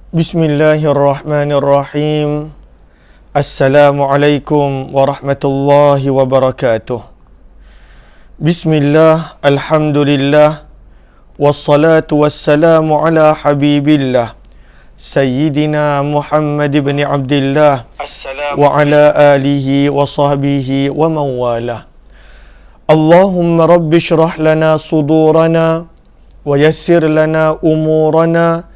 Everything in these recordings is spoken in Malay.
Bismillahirrahmanirrahim. Assalamualaikum warahmatullahi wabarakatuh. Bismillah, alhamdulillah, wassalatu wassalamu ala habibillah Sayyidina Muhammad ibn Abdillah wa ala alihi wa sahbihi wa mawalah. Allahumma rabbi syrah lana sudurana wa yassir lana umurana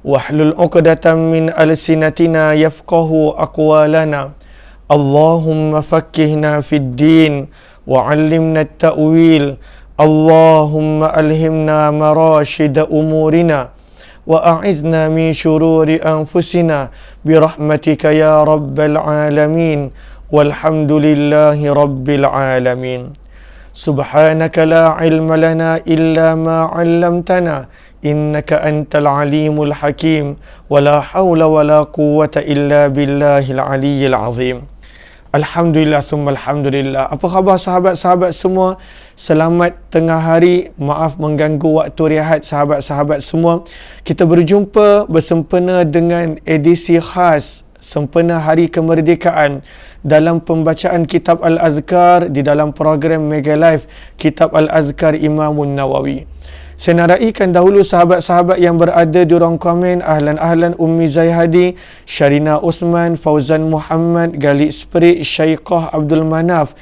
wahlul 'uqdatam min alsinatina yafqahu aqwalana. Allahumma faqqihna fid din wa 'allimna at-ta'wil. Allahumma alhimna marashida umurina wa a'idna min syururi anfusina birahmatika ya rabbal alamin. Walhamdulillahi rabbil alamin. Subhanaka la ilma lana illa ma 'allamtana innaka antal alimul hakim wa la hawla wa la quwwata illa billahil aliyyil azim. Alhamdulillah thumma alhamdulillah. Apa khabar sahabat-sahabat semua? Selamat tengah hari. Maaf mengganggu waktu rehat sahabat-sahabat semua. Kita berjumpa bersempena dengan edisi khas sempena Hari Kemerdekaan dalam pembacaan Kitab Al-Azkar di dalam program Mega Live Kitab Al-Azkar Imamun Nawawi. Saya nak raikan dahulu sahabat-sahabat yang berada di ruang komen. Ahlan Ummi Zaihadi, Syarina Uthman, Fauzan Muhammad, Galik Spirit, Syaiqah Abdul Manaf,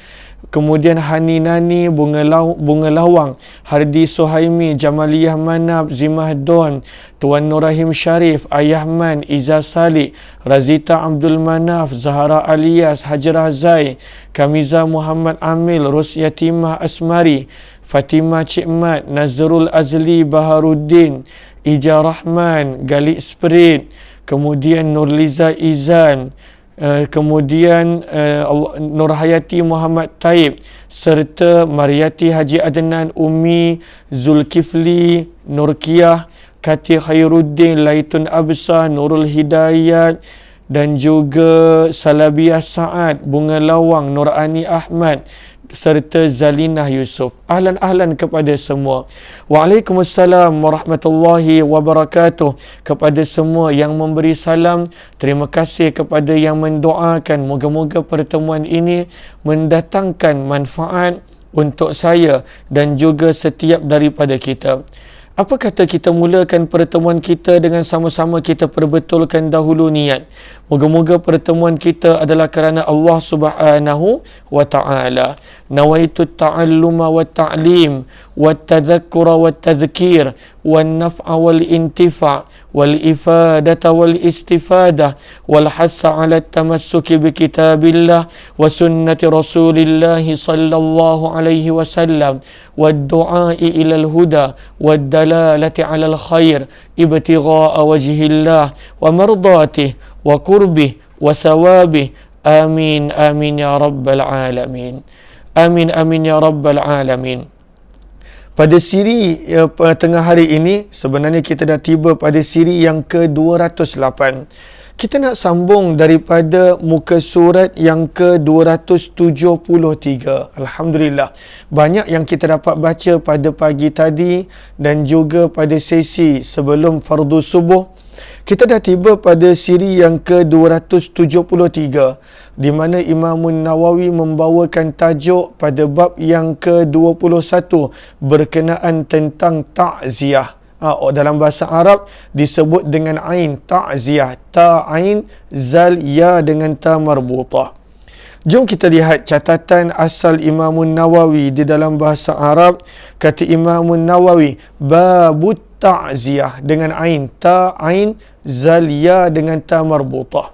kemudian Hani Nani, Bunga Lawang, Hardi Suhaimi, Jamaliyah Manab, Zimah Don, Tuan Nur Rahim Sharif, Ayahman, Iza Salik, Razita Abdul Manaf, Zahara Alias, Hajrah Zai, Kamiza Muhammad Amil, Rus Yatimah Asmari, Fatimah Cik Mat, Nazrul Azli Baharuddin, Ija Rahman, Galik Spirit, kemudian Nurliza Izan, kemudian Nur Hayati Muhammad Taib, serta Mariati Haji Adnan, Umi Zulkifli, Nurkiyah, Kati Khairuddin, Laitun Absa, Nurul Hidayat, dan juga Salabiyah Saad, Bunga Lawang, Nur Ani Ahmad, serta Zalinah Yusuf. Ahlan kepada semua. Waalaikumsalam warahmatullahi wabarakatuh. Kepada semua yang memberi salam, terima kasih kepada yang mendoakan. Moga-moga pertemuan ini mendatangkan manfaat untuk saya dan juga setiap daripada kita. Apa kata kita mulakan pertemuan kita dengan sama-sama kita perbetulkan dahulu niat. Moga-moga pertemuan kita adalah kerana Allah Subhanahu wa ta'ala. Nawaitu ta'alluma wa ta'lim wa tadhakkura wa tadhkir wa naf'a wal intifa' wal ifadata wal istifadah wal hatha ala tamassuki bi kitabillah wa sunnati rasulillahi sallallahu alaihi wasallam wa du'ai ilal huda wa dalalati ala al khair ibtigha'a wajhillah wa mardatihi wa qurbih wa thawabih. Amin amin ya rabbal alamin. Amin amin ya rabbal alamin. Pada siri tengah hari ini, sebenarnya kita dah tiba pada siri yang ke-208. Kita nak sambung daripada muka surat yang ke-273. Alhamdulillah. Banyak yang kita dapat baca pada pagi tadi dan juga pada sesi sebelum fardu subuh. Kita dah tiba pada siri yang ke-273 di mana Imam Nawawi membawakan tajuk pada bab yang ke-21 berkenaan tentang ta'ziyah. Dalam bahasa Arab disebut dengan ain, ta'ziyah, ta'ain, zal, ya dengan ta marbutah. Jom kita lihat catatan asal Imam Nawawi di dalam bahasa Arab. Kata Imam Nawawi, babut ta'ziyah dengan ain, ta'ain, zal, ya dengan ta marbutah.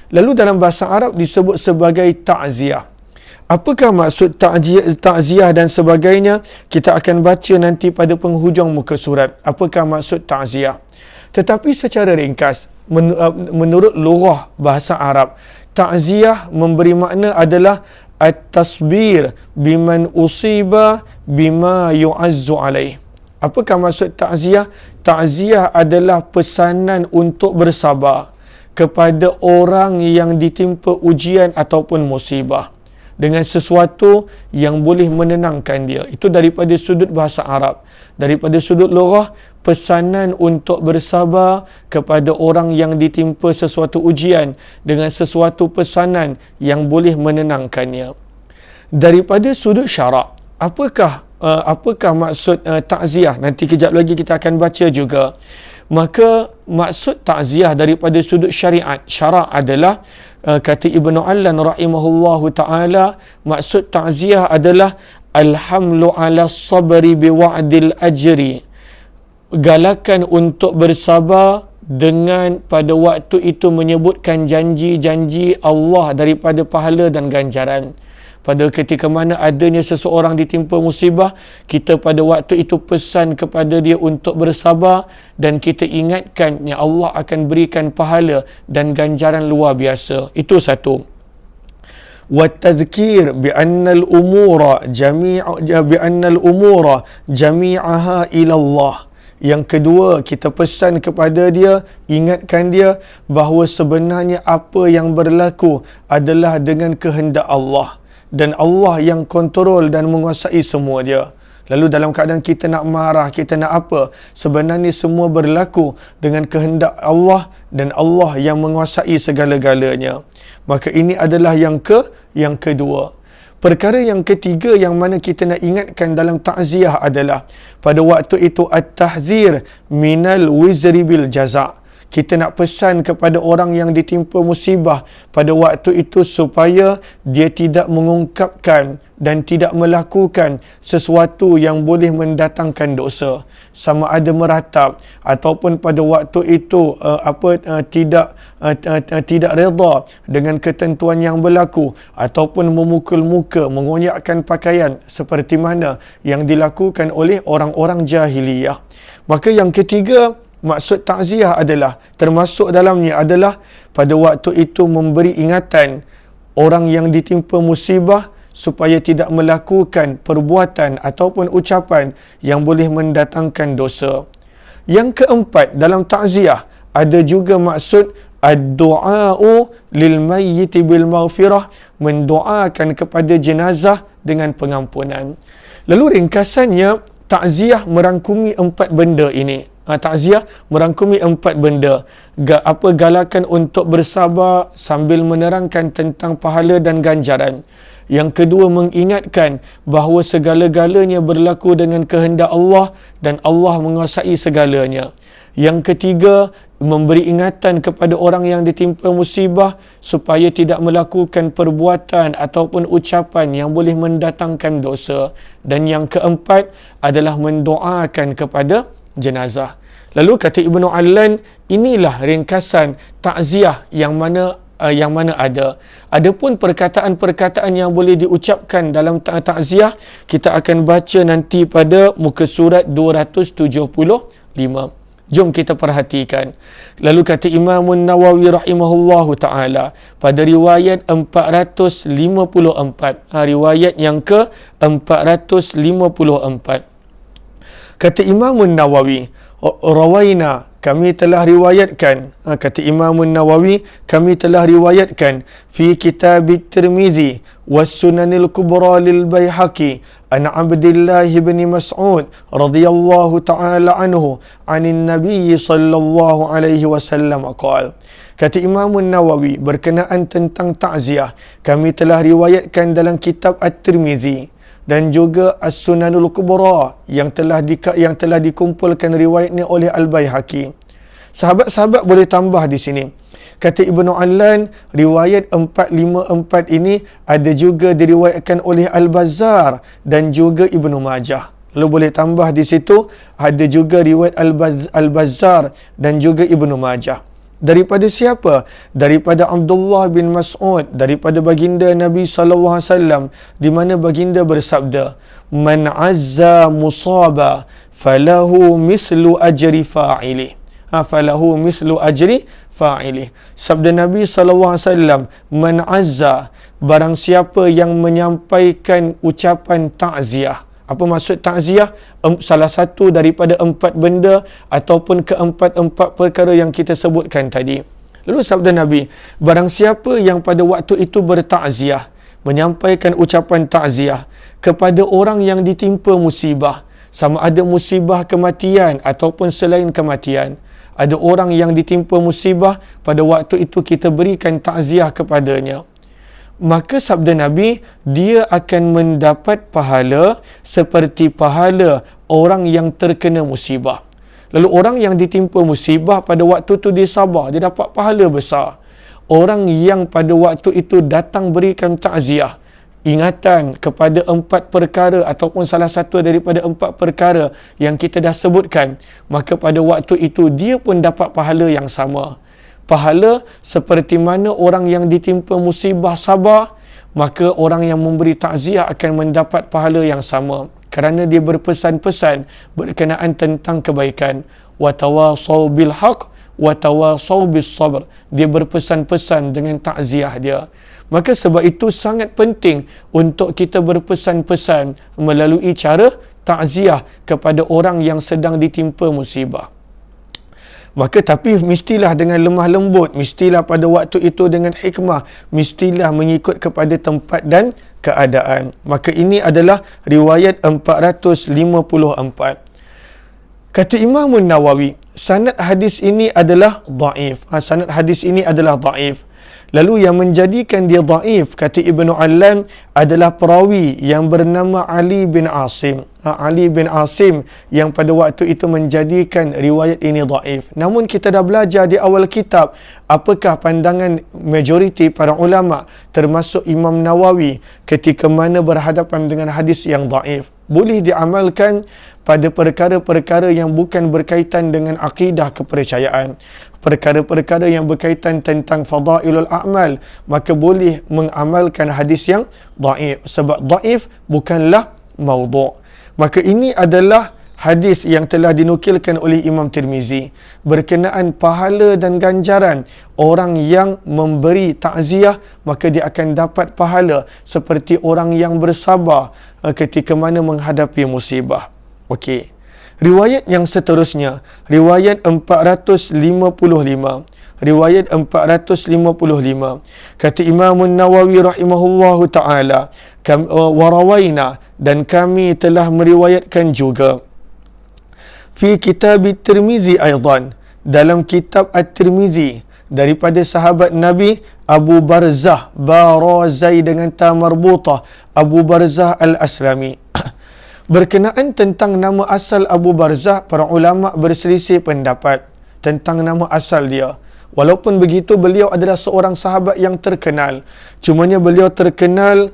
Lalu dalam bahasa Arab disebut sebagai ta'ziyah. Apakah maksud ta'ziyah dan sebagainya? Kita akan baca nanti pada penghujung muka surat. Apakah maksud ta'ziyah? Tetapi secara ringkas, menurut lughah bahasa Arab, ta'ziyah memberi makna adalah at-tasbir biman usiba bima yu'azzu alaih. Apakah maksud ta'ziyah? Ta'ziyah adalah pesanan untuk bersabar kepada orang yang ditimpa ujian ataupun musibah. dengan sesuatu yang boleh menenangkan dia. Itu daripada sudut bahasa Arab. Daripada sudut lughah, pesanan untuk bersabar kepada orang yang ditimpa sesuatu ujian dengan sesuatu pesanan yang boleh menenangkannya. Daripada sudut syarak, apakah maksud takziah? Nanti kejap lagi kita akan baca juga. Maka maksud takziah daripada sudut syariat, syarak adalah kata Ibnu Allan rahimahullahu taala, maksud takziah adalah alhamlu ala sabri biwa'dil ajri, galakan untuk bersabar dengan pada waktu itu menyebutkan janji-janji Allah daripada pahala dan ganjaran. Pada ketika mana adanya seseorang ditimpa musibah, kita pada waktu itu pesan kepada dia untuk bersabar dan kita ingatkan yang Allah akan berikan pahala dan ganjaran luar biasa. Itu satu. Wat-tadhkir bi anna al-umura jami'aha ila Allah. Yang kedua, kita pesan kepada dia, ingatkan dia bahawa sebenarnya apa yang berlaku adalah dengan kehendak Allah. Dan Allah yang kontrol dan menguasai semua dia. Lalu dalam keadaan kita nak marah, kita nak apa, sebenarnya semua berlaku dengan kehendak Allah dan Allah yang menguasai segala-galanya. Maka ini adalah yang kedua. Perkara yang ketiga yang mana kita nak ingatkan dalam takziah adalah pada waktu itu at-tahdzir minal wizri bil jaza'. Kita nak pesan kepada orang yang ditimpa musibah pada waktu itu supaya dia tidak mengungkapkan dan tidak melakukan sesuatu yang boleh mendatangkan dosa, sama ada meratap ataupun pada waktu itu tidak redha dengan ketentuan yang berlaku, ataupun memukul muka, mengoyakkan pakaian seperti mana yang dilakukan oleh orang-orang jahiliyah. Maka yang ketiga, maksud takziah adalah, termasuk dalamnya adalah pada waktu itu memberi ingatan orang yang ditimpa musibah supaya tidak melakukan perbuatan ataupun ucapan yang boleh mendatangkan dosa. Yang keempat, dalam takziah ada juga maksud ad-du'a'u lil mayyiti bil maghfirah, mendoakan kepada jenazah dengan pengampunan. Lalu ringkasannya, takziah merangkumi 4 benda ini. Takziah merangkumi 4 benda. Galakan untuk bersabar sambil menerangkan tentang pahala dan ganjaran. Yang kedua, mengingatkan bahawa segala-galanya berlaku dengan kehendak Allah dan Allah menguasai segalanya. Yang ketiga, memberi ingatan kepada orang yang ditimpa musibah supaya tidak melakukan perbuatan ataupun ucapan yang boleh mendatangkan dosa. Dan yang keempat adalah mendoakan kepada jenazah. Lalu kata Ibnu Allan, inilah ringkasan takziah yang mana ada. Adapun perkataan-perkataan yang boleh diucapkan dalam takziah, kita akan baca nanti pada muka surat 275. Jom kita perhatikan. Lalu kata Imam Nawawi rahimahullahu ta'ala pada riwayat 454, riwayat yang ke 454, kata Imam Nawawi, rawaina, kami telah riwayatkan, kata Imam Nawawi, kami telah riwayatkan fi kitab Tirmidzi was Sunanil Kubra lil Baihaqi an Abdullah bin Mas'ud radhiyallahu ta'ala anhu anin Nabi sallallahu alaihi wasallam qala. Kata Imam Nawawi berkenaan tentang takziah, kami telah riwayatkan dalam kitab At-Tirmidzi dan juga As-Sunanul Kubra yang telah dikumpulkan riwayatnya oleh Al-Baihaqi. Sahabat-sahabat boleh tambah di sini. Kata Ibnu Allan, riwayat 454 ini ada juga diriwayatkan oleh Al-Bazzar dan juga Ibnu Majah. Lalu boleh tambah di situ, ada juga riwayat Al-Bazzar dan juga Ibnu Majah. Daripada siapa? Daripada Abdullah bin Mas'ud, daripada baginda Nabi SAW, di mana baginda bersabda, man azza musaba falahu mithlu ajri fa'ilih. Falahu mithlu ajri fa'ilih. Sabda Nabi SAW, man azza, barang siapa yang menyampaikan ucapan takziah. Apa maksud takziah? Salah satu daripada 4 benda ataupun keempat-empat perkara yang kita sebutkan tadi. Lalu sabda Nabi, barang siapa yang pada waktu itu bertakziah, menyampaikan ucapan takziah kepada orang yang ditimpa musibah, sama ada musibah kematian ataupun selain kematian. Ada orang yang ditimpa musibah, pada waktu itu kita berikan takziah kepadanya. Maka sabda Nabi, dia akan mendapat pahala seperti pahala orang yang terkena musibah. Lalu orang yang ditimpa musibah pada waktu itu dia sabar, dia dapat pahala besar. Orang yang pada waktu itu datang berikan takziah, ingatan kepada 4 perkara ataupun salah satu daripada 4 perkara yang kita dah sebutkan, maka pada waktu itu dia pun dapat pahala yang sama. Pahala seperti mana orang yang ditimpa musibah sabar, maka orang yang memberi takziah akan mendapat pahala yang sama kerana dia berpesan-pesan berkenaan tentang kebaikan. Wa tawasau bil haqq wa tawasau bis sabr. Dia berpesan-pesan dengan takziah dia. Maka sebab itu sangat penting untuk kita berpesan-pesan melalui cara takziah kepada orang yang sedang ditimpa musibah. Maka tapi mestilah dengan lemah lembut, mestilah pada waktu itu dengan hikmah, mestilah mengikut kepada tempat dan keadaan. Maka ini adalah riwayat 454. Kata Imam Nawawi, sanad hadis ini adalah dhaif. Sanad hadis ini adalah dhaif. Lalu yang menjadikan dia dhaif, kata Ibnu Allan, adalah perawi yang bernama Ali bin Asim. Ali bin Asim yang pada waktu itu menjadikan riwayat ini dhaif. Namun kita dah belajar di awal kitab apakah pandangan majoriti para ulama termasuk Imam Nawawi ketika mana berhadapan dengan hadis yang dhaif. Boleh diamalkan pada perkara-perkara yang bukan berkaitan dengan akidah kepercayaan. Perkara-perkara yang berkaitan tentang fadailul a'mal, maka boleh mengamalkan hadis yang dhaif. Sebab dhaif bukanlah maudhu'. Maka ini adalah hadis yang telah dinukilkan oleh Imam Tirmizi berkenaan pahala dan ganjaran orang yang memberi takziah, maka dia akan dapat pahala seperti orang yang bersabar ketika mana menghadapi musibah. Okey. Riwayat yang seterusnya, riwayat 455. Riwayat 455. Kata Imam Nawawi rahimahullahu ta'ala, warawaina, dan kami telah meriwayatkan juga, fi kitab Tirmizi aidan, dalam kitab At-Tirmizi, daripada sahabat Nabi Abu Barzah, Barazai dengan ta marbutah, Abu Barzah Al-Aslami. Berkenaan tentang nama asal Abu Barzah, para ulama berselisih pendapat tentang nama asal dia. Walaupun begitu, beliau adalah seorang sahabat yang terkenal. Cumanya beliau terkenal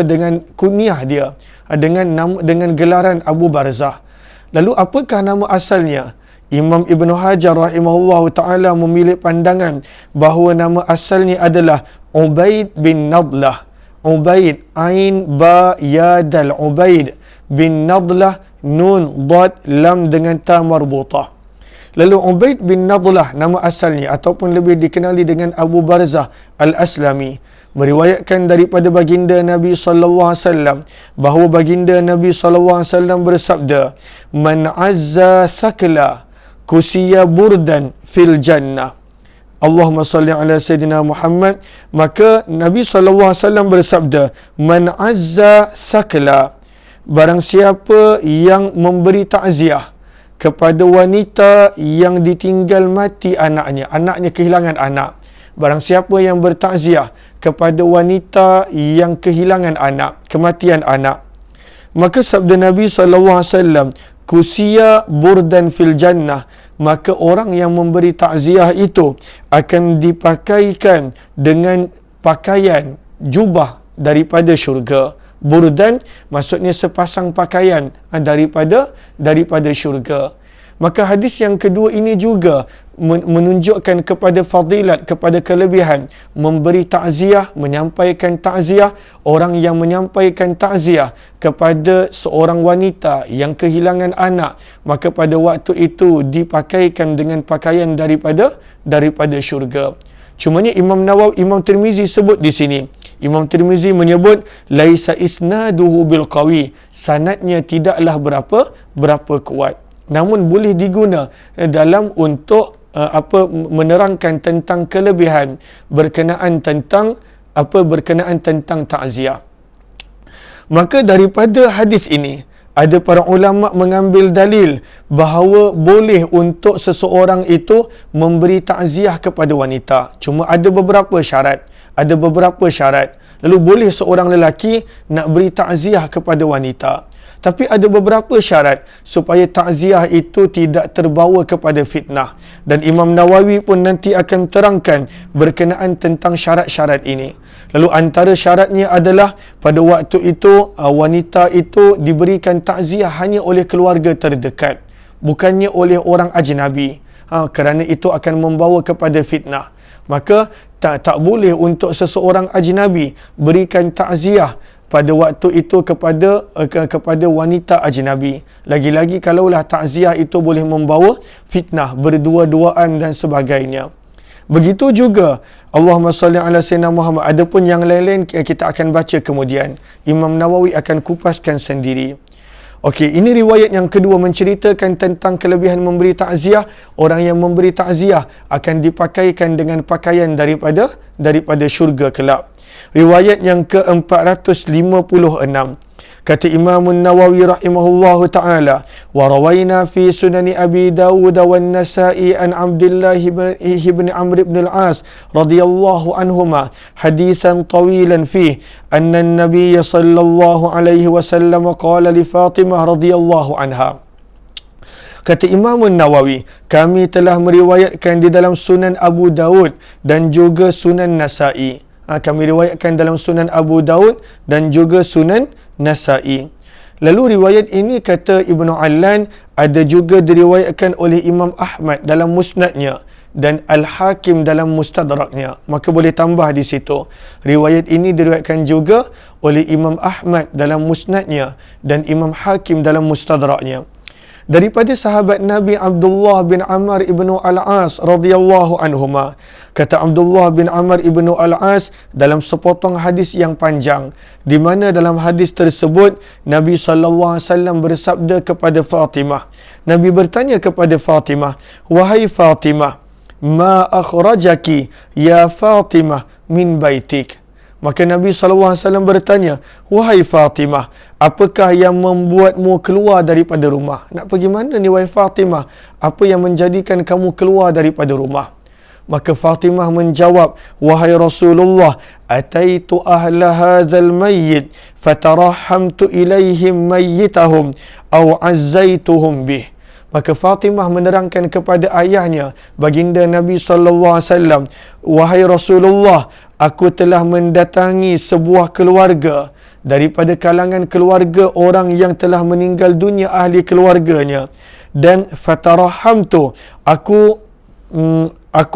dengan kunyah dia, dengan gelaran Abu Barzah. Lalu apakah nama asalnya? Imam Ibn Hajar rahimahullahu ta'ala memilih pandangan bahawa nama asalnya adalah Ubaid bin Nadlah. Ubaid, Ain, Ba, Ya, Dal, Ubaid bin Nadlah, Nun, Dad, Lam dengan ta marbutah. Lalu Ubaid bin Nadlah nama asalnya ataupun lebih dikenali dengan Abu Barzah Al-Aslami meriwayatkan daripada baginda Nabi sallallahu alaihi wasallam bahawa baginda Nabi sallallahu alaihi wasallam bersabda, "Man azza thaqla kusiya burdan fil jannah." Allahumma salli ala Sayyidina Muhammad. Maka Nabi SAW bersabda, Man azza thaqla, barang siapa yang memberi takziah kepada wanita yang ditinggal mati anaknya kehilangan anak. Barang siapa yang bertakziah kepada wanita yang kehilangan anak, kematian anak, maka sabda Nabi SAW, kusiya burdan fil jannah, maka orang yang memberi takziah itu akan dipakaikan dengan pakaian jubah daripada syurga. Burdan maksudnya sepasang pakaian daripada syurga. Maka hadis yang kedua ini juga menunjukkan kepada fadilat, kepada kelebihan memberi takziah, menyampaikan takziah. Orang yang menyampaikan takziah kepada seorang wanita yang kehilangan anak, maka pada waktu itu dipakaikan dengan pakaian daripada syurga. Cumanya Imam Tirmizi sebut di sini, Imam Tirmizi menyebut laisa isnaduhu bil qawi, sanadnya tidaklah berapa kuat. Namun boleh diguna dalam untuk menerangkan tentang kelebihan berkenaan tentang berkenaan tentang takziah. Maka daripada hadis ini, ada para ulama mengambil dalil bahawa boleh untuk seseorang itu memberi takziah kepada wanita. Cuma ada beberapa syarat. Lalu boleh seorang lelaki nak beri takziah kepada wanita. Tapi ada beberapa syarat supaya takziah itu tidak terbawa kepada fitnah. Dan Imam Nawawi pun nanti akan terangkan berkenaan tentang syarat-syarat ini. Lalu antara syaratnya adalah pada waktu itu wanita itu diberikan takziah hanya oleh keluarga terdekat, bukannya oleh orang ajnabi. Kerana itu akan membawa kepada fitnah. Maka tak boleh untuk seseorang ajnabi berikan takziah pada waktu itu kepada wanita ajnabi. Lagi-lagi kalaulah takziah itu boleh membawa fitnah, berdua-duaan dan sebagainya. Begitu juga Allahumma salli ala sayyidina Muhammad. Adapun yang lain-lain kita akan baca kemudian. Imam Nawawi akan kupaskan sendiri. Okey, ini riwayat yang kedua menceritakan tentang kelebihan memberi takziah. Orang yang memberi takziah akan dipakaikan dengan pakaian daripada syurga kelak. Riwayat yang ke-456. Kata Imam Nawawi rahimahullahu ta'ala, wa rawaina fi sunani Abi Dawud wa Nasa'i an Abdullah ibn Amr ibn al-As radhiyallahu anhuma hadithan tawilan fi anna an-nabiy sallallahu alaihi wasallam qala li Fatimah radhiyallahu anha. Kata Imam Nawawi, kami telah meriwayatkan di dalam Sunan Abu Daud dan juga Sunan Nasa'i. Kami riwayatkan dalam Sunan Abu Daud dan juga Sunan Nasa'i. Lalu riwayat ini kata Ibnu Allan ada juga diriwayatkan oleh Imam Ahmad dalam Musnadnya dan Al-Hakim dalam Mustadraknya. Maka boleh tambah di situ. Riwayat ini diriwayatkan juga oleh Imam Ahmad dalam Musnadnya dan Imam Hakim dalam Mustadraknya. Daripada sahabat Nabi Abdullah bin Amr ibnu al-As radhiyallahu anhuma. Kata Abdullah bin Amr ibnu al-As dalam sepotong hadis yang panjang, di mana dalam hadis tersebut Nabi SAW bersabda kepada Fatimah. Nabi bertanya kepada Fatimah, wahai Fatimah, ma akhrajaki ya Fatimah min baitik. Maka Nabi SAW bertanya, wahai Fatimah, apakah yang membuatmu keluar daripada rumah? Nak pergi mana ni wahai Fatimah? Apa yang menjadikan kamu keluar daripada rumah? Maka Fatimah menjawab, wahai Rasulullah, ataitu ahla hadzal mayyit fatarahamtu ilaihim mayyitahum aw azzaituhum bih. Maka Fatimah menerangkan kepada ayahnya, baginda Nabi SAW, wahai Rasulullah, aku telah mendatangi sebuah keluarga daripada kalangan keluarga orang yang telah meninggal dunia ahli keluarganya, dan fatarahamtu, aku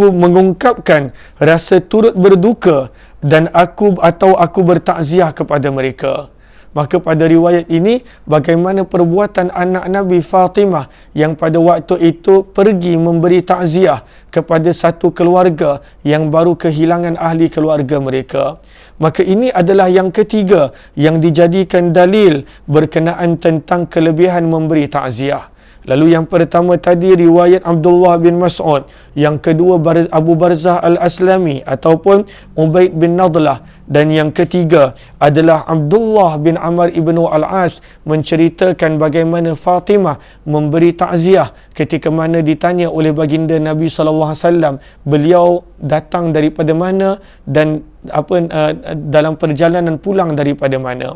mengungkapkan rasa turut berduka dan aku bertakziah kepada mereka. Maka pada riwayat ini, bagaimana perbuatan anak Nabi Fatimah yang pada waktu itu pergi memberi takziah kepada satu keluarga yang baru kehilangan ahli keluarga mereka. Maka ini adalah yang ketiga yang dijadikan dalil berkenaan tentang kelebihan memberi takziah. Lalu yang pertama tadi riwayat Abdullah bin Mas'ud, yang kedua Abu Barzah Al-Aslami ataupun Ubaid bin Nadlah, dan yang ketiga adalah Abdullah bin Amr ibnu Al-As menceritakan bagaimana Fatimah memberi takziah ketika mana ditanya oleh baginda Nabi SAW, beliau datang daripada mana dan dalam perjalanan pulang daripada mana.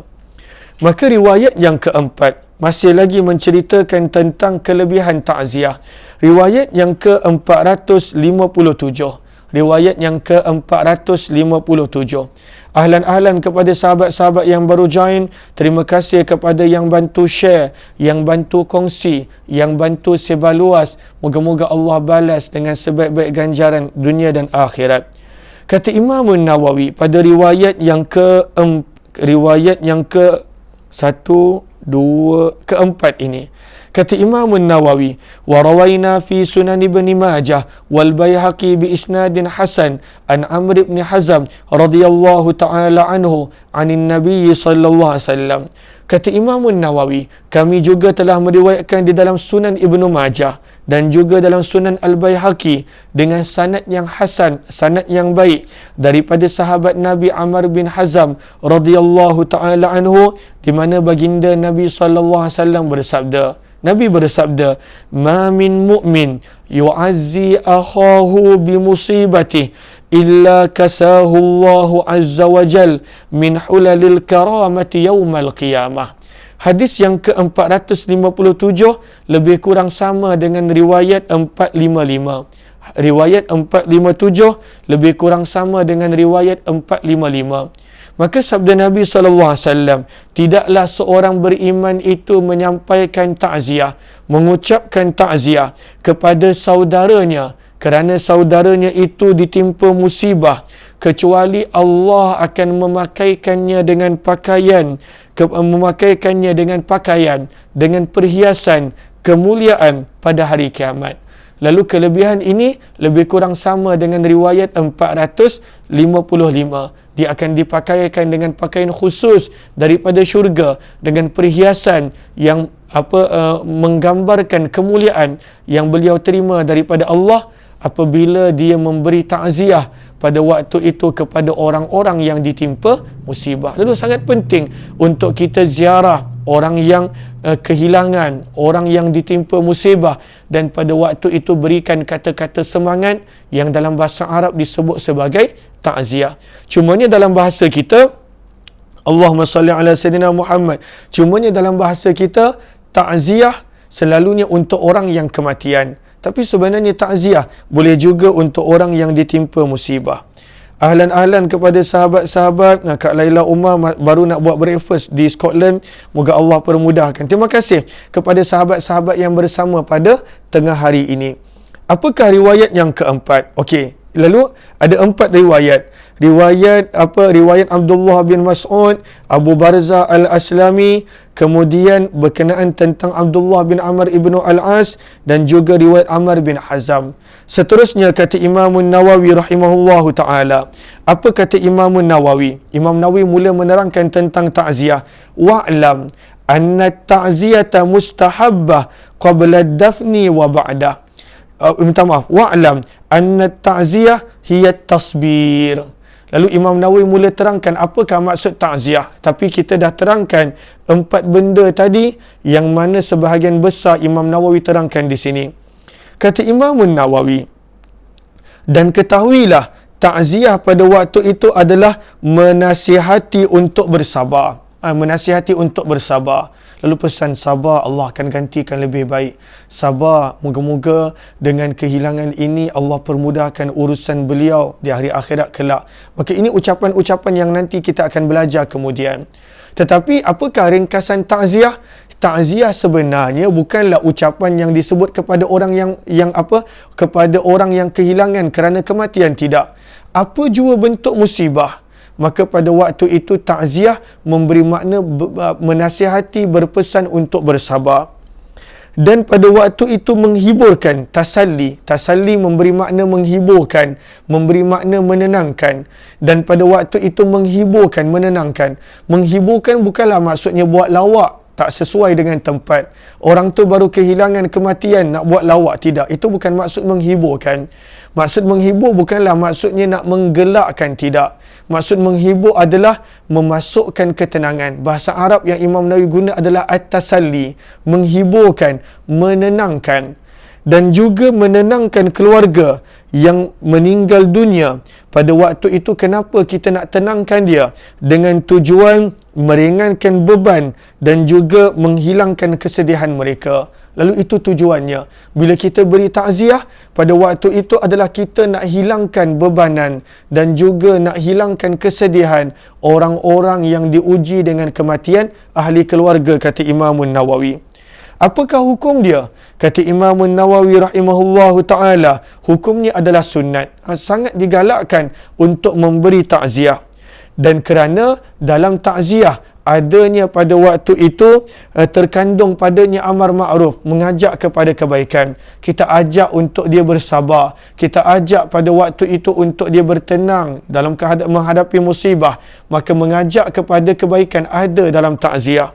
Maka riwayat yang keempat masih lagi menceritakan tentang kelebihan takziah. Riwayat yang ke-457. Riwayat yang ke-457. Ahlan-ahlan kepada sahabat-sahabat yang baru join. Terima kasih kepada yang bantu share, yang bantu kongsi, yang bantu sebar luas. Moga-moga Allah balas dengan sebaik-baik ganjaran dunia dan akhirat. Kata Imam Nawawi pada riwayat yang keempat ini, kata Imam Nawawi, wa rawaina fi Sunan Ibn Majah wal Baihaqi bi isnadin hasan an Amr ibn Hazm radhiyallahu ta'ala anhu anin Nabi sallallahu alaihi wasallam. Kata Imam Nawawi, kami juga telah meriwayatkan di dalam Sunan Ibn Majah dan juga dalam Sunan Al-Baihaqi dengan sanad yang hasan, sanad yang baik daripada sahabat Nabi Amr bin Hazam radhiyallahu taala anhu, di mana baginda Nabi sallallahu alaihi wasallam bersabda, Nabi bersabda, "Ma min mu'min yu'azzi akhahu bi musibatihi illa kasahu Allahu azza wa jal min hulalil karamati yaumal qiyamah." Hadis yang ke-457 lebih kurang sama dengan riwayat 455. Riwayat 457 lebih kurang sama dengan riwayat 455. Maka sabda Nabi SAW, tidaklah seorang beriman itu menyampaikan takziah, mengucapkan takziah kepada saudaranya kerana saudaranya itu ditimpa musibah, kecuali Allah akan memakaikannya dengan pakaian, dengan perhiasan kemuliaan pada hari kiamat. Lalu kelebihan ini lebih kurang sama dengan riwayat 455. Dia akan dipakaikan dengan pakaian khusus daripada syurga dengan perhiasan yang menggambarkan kemuliaan yang beliau terima daripada Allah apabila dia memberi takziah pada waktu itu kepada orang-orang yang ditimpa musibah. Lalu sangat penting untuk kita ziarah orang yang kehilangan, orang yang ditimpa musibah, dan pada waktu itu berikan kata-kata semangat yang dalam bahasa Arab disebut sebagai takziah. Cumanya dalam bahasa kita, Allahumma salli ala Sayyidina Muhammad, cumanya dalam bahasa kita takziah selalunya untuk orang yang kematian. Tapi sebenarnya takziah boleh juga untuk orang yang ditimpa musibah. Ahlan-ahlan kepada sahabat-sahabat. Kak Laila Umar baru nak buat breakfast di Scotland. Moga Allah permudahkan. Terima kasih kepada sahabat-sahabat yang bersama pada tengah hari ini. Apakah riwayat yang keempat? Okey, lalu ada 4 riwayat. Riwayat Abdullah bin Mas'ud, Abu Barzah Al-Aslami, kemudian berkenaan tentang Abdullah bin Amr ibn Al-As, dan juga riwayat Amr bin Hazam. Seterusnya kata Imam Nawawi rahimahullahu ta'ala. Apa kata Imam Nawawi? Imam Nawawi mula menerangkan tentang ta'ziyah. Wa'lam anna ta'ziyata mustahabbah qabla dafni wa ba'dah. Minta maaf. Wa'lam anna ta'ziyah hiya tasbir. Lalu Imam Nawawi mula terangkan apakah maksud takziah. Tapi kita dah terangkan 4 benda tadi yang mana sebahagian besar Imam Nawawi terangkan di sini. Kata Imam Nawawi, dan ketahuilah takziah pada waktu itu adalah menasihati untuk bersabar. Menasihati untuk bersabar. Lalu pesan sabar, Allah akan gantikan lebih baik. Sabar, moga-moga dengan kehilangan ini Allah permudahkan urusan beliau di hari akhirat kelak. Maka ini ucapan-ucapan yang nanti kita akan belajar kemudian. Tetapi apakah ringkasan takziah? Takziah sebenarnya bukanlah ucapan yang disebut kepada orang kepada orang yang kehilangan kerana kematian, tidak. Apa jua bentuk musibah, maka pada waktu itu takziah memberi makna menasihati, berpesan untuk bersabar. Dan pada waktu itu menghiburkan, tasalli memberi makna menghiburkan, memberi makna menenangkan. Dan pada waktu itu menghiburkan, menenangkan. Menghiburkan bukanlah maksudnya buat lawak tak sesuai dengan tempat. Orang tu baru kehilangan kematian nak buat lawak, tidak. Itu bukan maksud menghiburkan. Maksud menghibur bukanlah maksudnya nak menggelakkan, tidak. Maksud menghibur adalah memasukkan ketenangan. Bahasa Arab yang Imam Nawawi guna adalah at-tasalli, menghiburkan, menenangkan. Dan juga menenangkan keluarga yang meninggal dunia. Pada waktu itu kenapa kita nak tenangkan dia? Dengan tujuan meringankan beban dan juga menghilangkan kesedihan mereka. Lalu itu tujuannya. Bila kita beri takziah, pada waktu itu adalah kita nak hilangkan bebanan dan juga nak hilangkan kesedihan orang-orang yang diuji dengan kematian ahli keluarga, kata Imam Nawawi. Apakah hukum dia? Kata Imam Nawawi rahimahullahu ta'ala, hukumnya adalah sunat. Sangat digalakkan untuk memberi takziah. Dan kerana dalam takziah adanya pada waktu itu terkandung padanya amar ma'ruf, mengajak kepada kebaikan. Kita ajak untuk dia bersabar. Kita ajak pada waktu itu untuk dia bertenang dalam menghadapi musibah. Maka mengajak kepada kebaikan ada dalam takziah.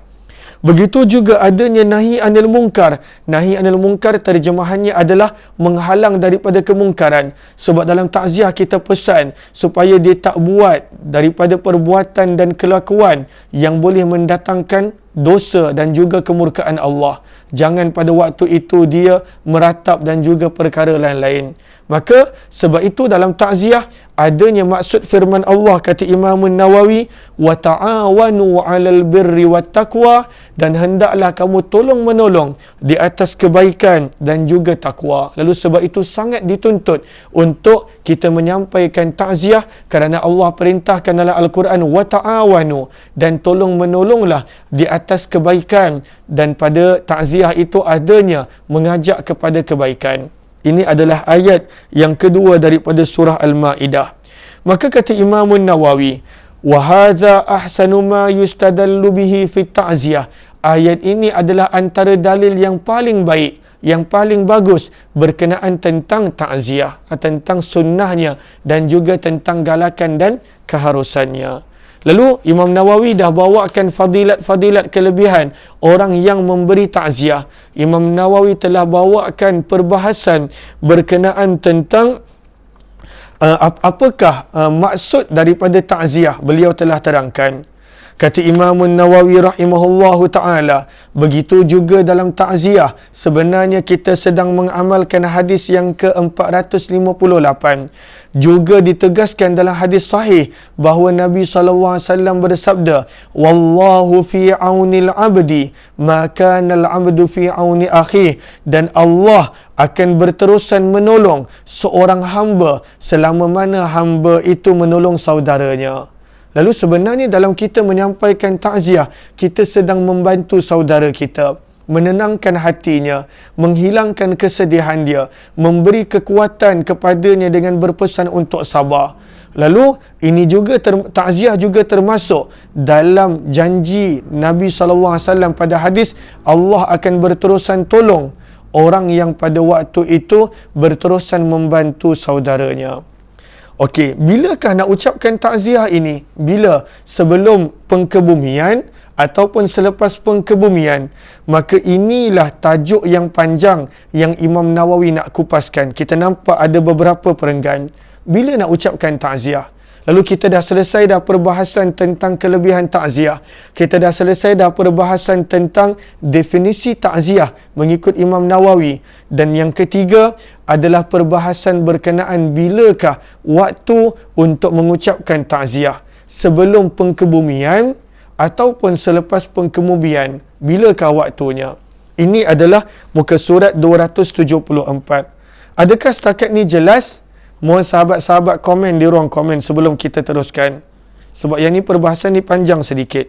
Begitu juga adanya nahi anil munkar. Nahi anil munkar terjemahannya adalah menghalang daripada kemungkaran. Sebab dalam takziah kita pesan supaya dia tak buat daripada perbuatan dan kelakuan yang boleh mendatangkan dosa dan juga kemurkaan Allah. Jangan pada waktu itu dia meratap dan juga perkara lain-lain. Maka sebab itu dalam takziah adanya maksud firman Allah, kata Imam Nawawi, wa ta'awanu 'alal birri wat taqwa, dan hendaklah kamu tolong menolong di atas kebaikan dan juga takwa. Lalu sebab itu sangat dituntut untuk kita menyampaikan takziah kerana Allah perintahkan dalam Al-Quran wa ta'awanu, dan tolong menolonglah di atas kebaikan, dan pada takziah itu adanya mengajak kepada kebaikan. Ini adalah ayat yang kedua daripada surah Al-Ma'idah. Maka kata Imam Nawawi, wa hadza ahsanu ma yustadallu bihi fi ta'ziyah. Ayat ini adalah antara dalil yang paling baik, yang paling bagus berkenaan tentang ta'ziyah, tentang sunnahnya dan juga tentang galakan dan keharusannya. Lalu Imam Nawawi dah bawakan fadilat-fadilat kelebihan orang yang memberi takziah. Imam Nawawi telah bawakan perbahasan berkenaan tentang apakah maksud daripada takziah. Beliau telah terangkan. Kata Imam Nawawi rahimahullahu ta'ala, begitu juga dalam takziah, sebenarnya kita sedang mengamalkan hadis yang ke-458. Juga ditegaskan dalam hadis sahih bahawa Nabi SAW bersabda, wallahu fi aunil abdi ma kana al-abdu fi auni akhih, dan Allah akan berterusan menolong seorang hamba selama mana hamba itu menolong saudaranya. Lalu sebenarnya dalam kita menyampaikan takziah, kita sedang membantu saudara kita, menenangkan hatinya, menghilangkan kesedihan dia, memberi kekuatan kepadanya dengan berpesan untuk sabar. Lalu ini juga takziah juga termasuk dalam janji Nabi SAW pada hadis, Allah akan berterusan tolong orang yang pada waktu itu berterusan membantu saudaranya. Okey, bilakah nak ucapkan takziah ini? Bila? Sebelum pengkebumian ataupun selepas pengkebumian? Maka inilah tajuk yang panjang yang Imam Nawawi nak kupaskan. Kita nampak ada beberapa perenggan. Bila nak ucapkan takziah? Lalu kita dah selesai dah perbahasan tentang kelebihan takziah. Kita dah selesai dah perbahasan tentang definisi takziah mengikut Imam Nawawi. Dan yang ketiga adalah perbahasan berkenaan bilakah waktu untuk mengucapkan takziah. Sebelum pengkebumian ataupun selepas pengkebumian. Bilakah waktunya? Ini adalah muka surat 274. Adakah setakat ni jelas? Mohon sahabat-sahabat komen di ruang komen sebelum kita teruskan. Sebab yang ni perbahasan ni panjang sedikit.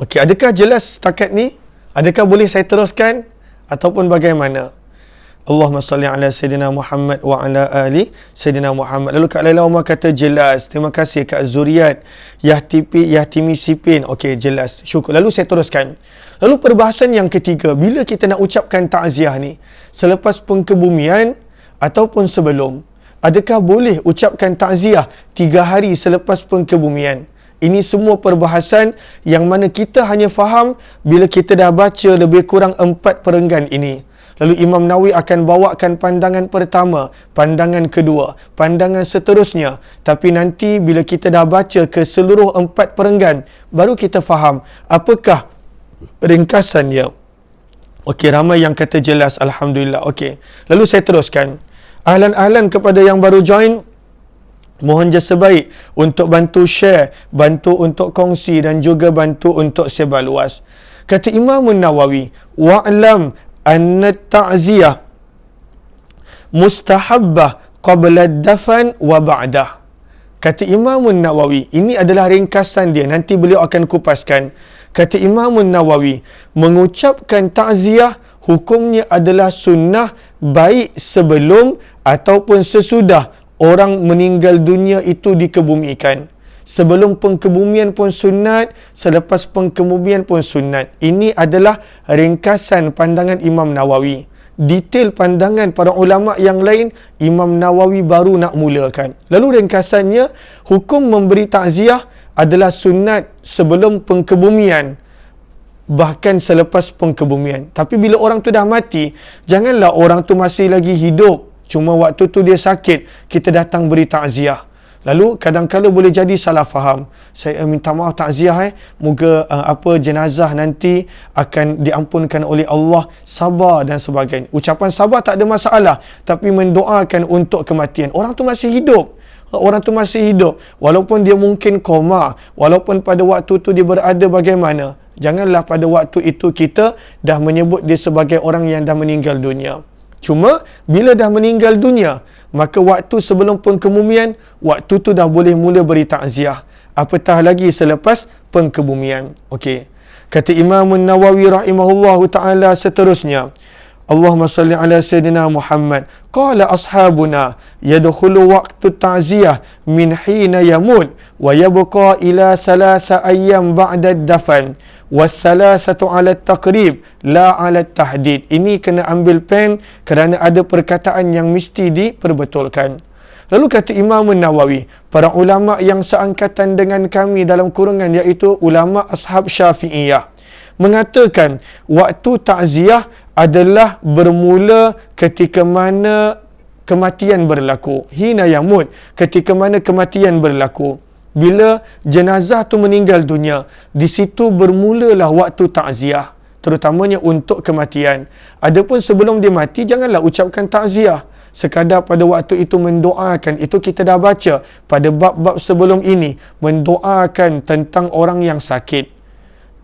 Okey, adakah jelas setakat ni? Adakah boleh saya teruskan? Ataupun bagaimana? Allahumma salli ala Sayyidina Muhammad wa ala ali Sayyidina Muhammad. Lalu Kak Laila Umar kata jelas. Terima kasih Kak Zuriat, Yahtimi Sipin. Okey, jelas. Syukur. Lalu saya teruskan. Lalu perbahasan yang ketiga, bila kita nak ucapkan takziah ni? Selepas pengkebumian ataupun sebelum? Adakah boleh ucapkan takziah 3 hari selepas pengkebumian? Ini semua perbahasan yang mana kita hanya faham bila kita dah baca lebih kurang 4 perenggan ini. Lalu Imam Nawawi akan bawakan pandangan pertama, pandangan kedua, pandangan seterusnya. Tapi nanti bila kita dah baca ke seluruh 4 perenggan, baru kita faham apakah ringkasannya. Okey, ramai yang kata jelas, Alhamdulillah. Okey, lalu saya teruskan. Ahlan-ahlan kepada yang baru join, mohon jasa baik untuk bantu share, bantu untuk kongsi dan juga bantu untuk sebar luas. Kata Imam Nawawi, wa'lam anna ta'ziyah mustahabbah qabla dafan wa ba'dah. Kata Imam Nawawi, ini adalah ringkasan dia, nanti beliau akan kupaskan. Kata Imam Nawawi, mengucapkan ta'ziyah hukumnya adalah sunnah baik sebelum ataupun sesudah orang meninggal dunia itu dikebumikan. Sebelum pengkebumian pun sunat, selepas pengkebumian pun sunat. Ini adalah ringkasan pandangan Imam Nawawi. detail pandangan para ulama yang lain, Imam Nawawi baru nak mulakan. Lalu ringkasannya, hukum memberi takziah adalah sunat sebelum pengkebumian, bahkan selepas pengkebumian. Tapi bila orang tu dah mati, janganlah orang tu masih lagi hidup, cuma waktu tu dia sakit, kita datang beri takziah. Lalu kadang-kadang boleh jadi salah faham. Saya minta maaf, takziah moga jenazah nanti akan diampunkan oleh Allah, sabar dan sebagainya. Ucapan sabar tak ada masalah, tapi mendoakan untuk kematian. Orang tu masih hidup. Orang tu masih hidup. Walaupun dia mungkin koma, walaupun pada waktu tu dia berada bagaimana, janganlah pada waktu itu kita dah menyebut dia sebagai orang yang dah meninggal dunia. Cuma bila dah meninggal dunia, maka waktu sebelum pengkebumian, waktu tu dah boleh mula beri takziah. Apatah lagi selepas pengkebumian. Okey. Kata Imam Nawawi rahimahullahu taala seterusnya, Allahumma salli ala Sayyidina Muhammad. Qala ashabuna yadkhulu waqtu ta'ziyah min hina yamut wa yabqa ila 3 ayyam ba'da ad-dafn wa 3 ala at-taqrib la ala at-tahdid. Ini kena ambil pen kerana ada perkataan yang mesti diperbetulkan. Lalu kata Imam Nawawi, para ulama yang seangkatan dengan kami dalam kurungan, iaitu ulama ashab Syafi'iyah, mengatakan waktu takziah adalah bermula ketika mana kematian berlaku. Hina yamut, ketika mana kematian berlaku. Bila jenazah tu meninggal dunia, di situ bermulalah waktu takziah, terutamanya untuk kematian. Adapun sebelum dia mati, janganlah ucapkan takziah. Sekadar pada waktu itu mendoakan. Itu kita dah baca pada bab-bab sebelum ini, mendoakan tentang orang yang sakit.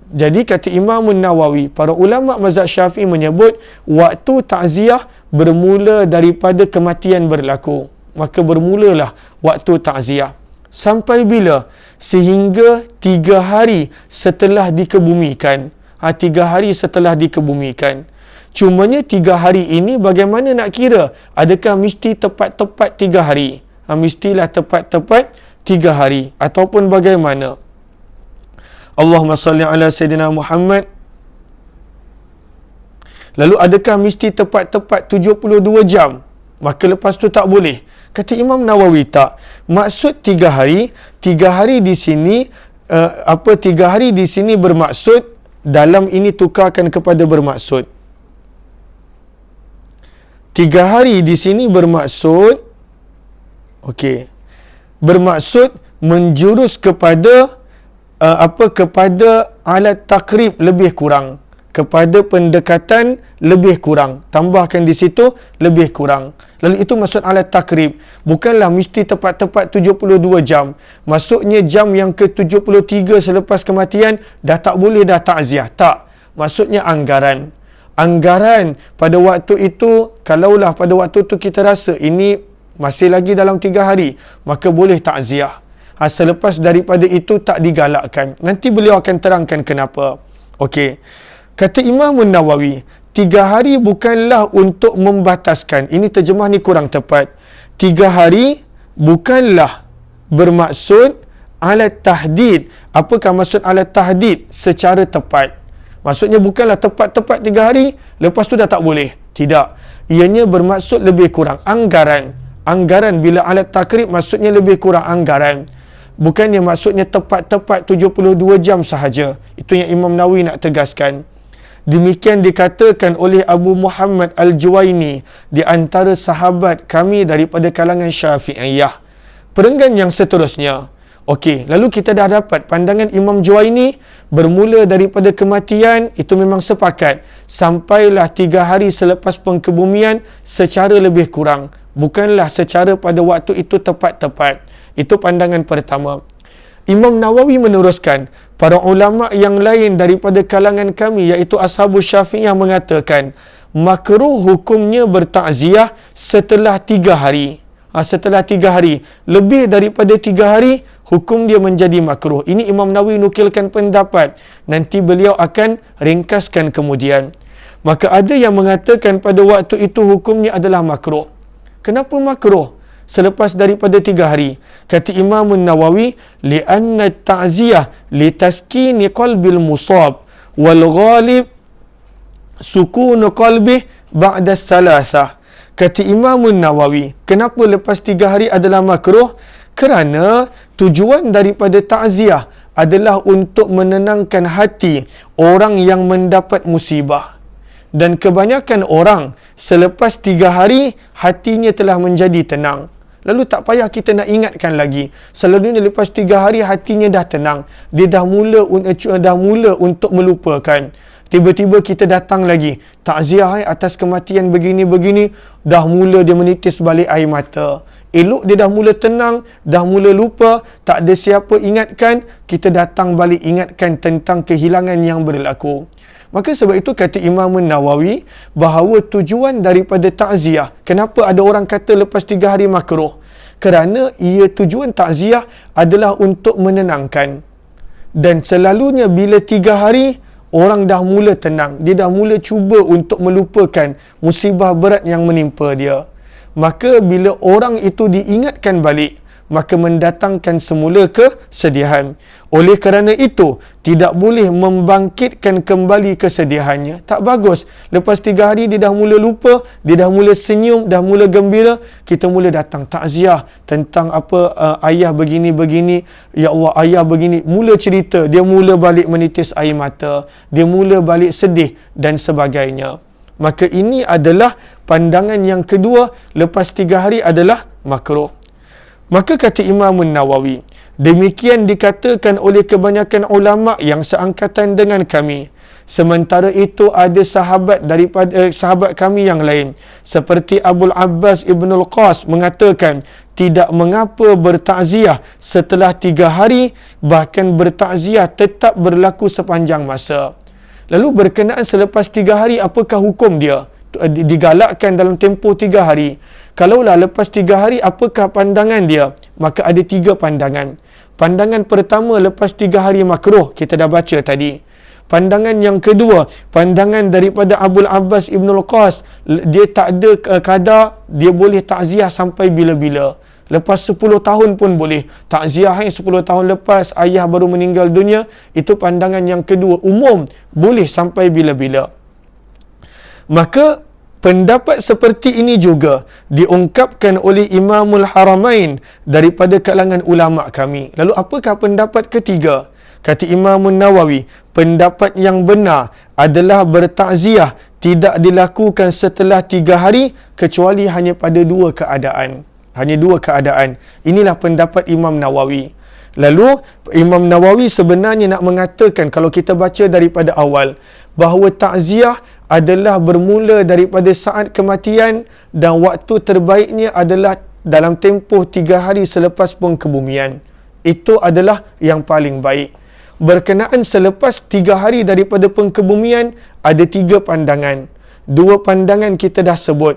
Jadi kata Imam Nawawi, para ulama mazhab Syafi'i menyebut waktu takziah bermula daripada kematian berlaku. Maka bermulalah waktu takziah. Sampai bila? Sehingga 3 hari setelah dikebumikan. 3 hari setelah dikebumikan. Cumanya 3 hari ini bagaimana nak kira? Adakah mesti tepat-tepat 3 hari? Mestilah tepat-tepat 3 hari. Ataupun bagaimana? Allahumma salli ala Sayyidina Muhammad. Lalu adakah mesti tepat-tepat 72 jam? Maka lepas tu tak boleh. Kata Imam Nawawi, tak. Maksud 3 hari, 3 hari di sini, 3 hari di sini bermaksud, dalam ini tukarkan kepada bermaksud. 3 hari di sini bermaksud, okey, bermaksud menjurus kepada kepada alat takrib lebih kurang, kepada pendekatan lebih kurang. Tambahkan di situ lebih kurang. Lalu itu maksud alat takrib. Bukanlah mesti tepat-tepat 72 jam. Maksudnya jam yang ke-73 selepas kematian dah tak boleh dah takziah. Tak. Maksudnya anggaran. Anggaran pada waktu itu, kalaulah pada waktu itu kita rasa ini masih lagi dalam 3 hari, maka boleh takziah. Selepas daripada itu tak digalakkan. Nanti beliau akan terangkan kenapa. Okey. Kata Imam Nawawi, 3 hari bukanlah untuk membataskan. Ini terjemah ni kurang tepat. 3 hari bukanlah bermaksud alat tahdid. Apakah maksud alat tahdid? Secara tepat. Maksudnya bukanlah tepat-tepat 3 hari, lepas tu dah tak boleh. Tidak. Ianya bermaksud lebih kurang. Anggaran. Anggaran bila alat takrib maksudnya lebih kurang anggaran. Bukannya maksudnya tepat-tepat 72 jam sahaja. Itu yang Imam Nawawi nak tegaskan. Demikian dikatakan oleh Abu Muhammad Al-Juwaini, di antara sahabat kami daripada kalangan Syafi'iyah. Perenggan yang seterusnya. Okey, lalu kita dah dapat pandangan Imam Juwaini bermula daripada kematian, itu memang sepakat. Sampailah 3 hari selepas pengkebumian secara lebih kurang. Bukanlah secara pada waktu itu tepat-tepat. Itu pandangan pertama. Imam Nawawi meneruskan, para ulama yang lain daripada kalangan kami, iaitu Ashabus Syafi'iyah, mengatakan makruh hukumnya bertakziah setelah 3 hari. Setelah 3 hari. Lebih daripada 3 hari, hukum dia menjadi makruh. Ini Imam Nawawi nukilkan pendapat. Nanti beliau akan ringkaskan kemudian. Maka ada yang mengatakan pada waktu itu hukumnya adalah makruh. Kenapa makruh? Selepas daripada 3 hari. Kata Imam Nawawi, li'anna ta'ziyah litaskini qalbil musab wal ghalib sukunu qalbih ba'da thalathah. Kata Imam Nawawi, kenapa lepas 3 hari adalah makruh? Kerana tujuan daripada takziah adalah untuk menenangkan hati orang yang mendapat musibah. Dan kebanyakan orang selepas 3 hari hatinya telah menjadi tenang. Lalu tak payah kita nak ingatkan lagi. Selalunya lepas 3 hari hatinya dah tenang. Dia dah mula untuk melupakan. Tiba-tiba kita datang lagi. Takziah atas kematian begini-begini. Dah mula dia menitis balik air mata. Elok dia dah mula tenang, dah mula lupa, tak ada siapa ingatkan, kita datang balik ingatkan tentang kehilangan yang berlaku. Maka sebab itu kata Imam Nawawi bahawa tujuan daripada takziah, kenapa ada orang kata lepas 3 hari makruh? Kerana tujuan takziah adalah untuk menenangkan. Dan selalunya bila 3 hari, orang dah mula tenang. Dia dah mula cuba untuk melupakan musibah berat yang menimpa dia. Maka bila orang itu diingatkan balik, maka mendatangkan semula kesedihan. Oleh kerana itu, tidak boleh membangkitkan kembali kesedihannya. Tak bagus. Lepas 3 hari dia dah mula lupa, dia dah mula senyum, dah mula gembira, kita mula datang takziah tentang ayah begini-begini, ya Allah ayah begini, mula cerita, dia mula balik menitis air mata, dia mula balik sedih dan sebagainya. Maka ini adalah pandangan yang kedua, lepas 3 hari adalah makruh. Maka kata Imam Nawawi, demikian dikatakan oleh kebanyakan ulama yang seangkatan dengan kami. Sementara itu ada sahabat daripada sahabat kami yang lain seperti Abul Abbas Ibnul Qas mengatakan tidak mengapa bertakziah setelah 3 hari, bahkan bertakziah tetap berlaku sepanjang masa. Lalu berkenaan selepas 3 hari, apakah hukum dia? Digalakkan dalam tempoh 3 hari. Kalaulah lepas 3 hari, apakah pandangan dia? Maka ada 3 pandangan. Pandangan pertama, lepas 3 hari makruh, kita dah baca tadi. Pandangan yang kedua, pandangan daripada Abul Abbas Ibnul Qas, dia tak ada kadar, dia boleh takziah sampai bila-bila. Lepas 10 tahun pun boleh. Takziah 10 tahun lepas ayah baru meninggal dunia, itu pandangan yang kedua, umum, boleh sampai bila-bila. Maka pendapat seperti ini juga diungkapkan oleh Imamul Haramain daripada kalangan ulama kami. Lalu apakah pendapat ketiga? Kata Imam Nawawi, pendapat yang benar adalah bertakziah tidak dilakukan setelah 3 hari kecuali hanya pada 2 keadaan. Hanya 2 keadaan. Inilah pendapat Imam Nawawi. Lalu Imam Nawawi sebenarnya nak mengatakan, kalau kita baca daripada awal, bahawa takziah adalah bermula daripada saat kematian dan waktu terbaiknya adalah dalam tempoh 3 hari selepas pengkebumian. Itu adalah yang paling baik. Berkenaan selepas 3 hari daripada pengkebumian, ada 3 pandangan. 2 pandangan kita dah sebut.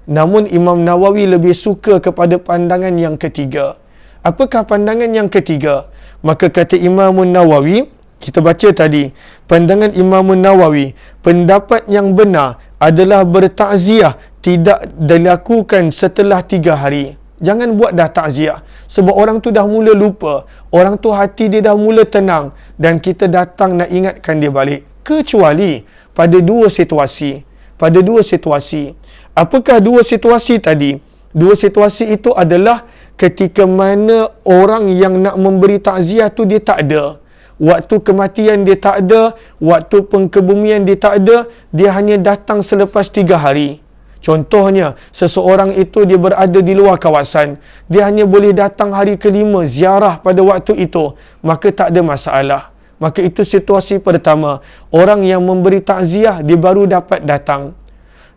Namun Imam Nawawi lebih suka kepada pandangan yang ketiga. Apakah pandangan yang ketiga? Maka kata Imam Nawawi, kita baca tadi, pandangan Imam Nawawi, pendapat yang benar adalah bertakziah tidak dilakukan setelah 3 hari. Jangan buat dah takziah. Sebab orang tu dah mula lupa. Orang tu hati dia dah mula tenang. Dan kita datang nak ingatkan dia balik. Kecuali pada 2 situasi. Pada 2 situasi. Apakah 2 situasi tadi? 2 situasi itu adalah ketika mana orang yang nak memberi takziah tu dia tak ada. Waktu kematian dia tak ada, waktu pengkebumian dia tak ada, dia hanya datang selepas 3 hari. Contohnya, seseorang itu dia berada di luar kawasan, dia hanya boleh datang hari ke-5 ziarah pada waktu itu, maka tak ada masalah. Maka itu situasi pertama, orang yang memberi takziah dia baru dapat datang.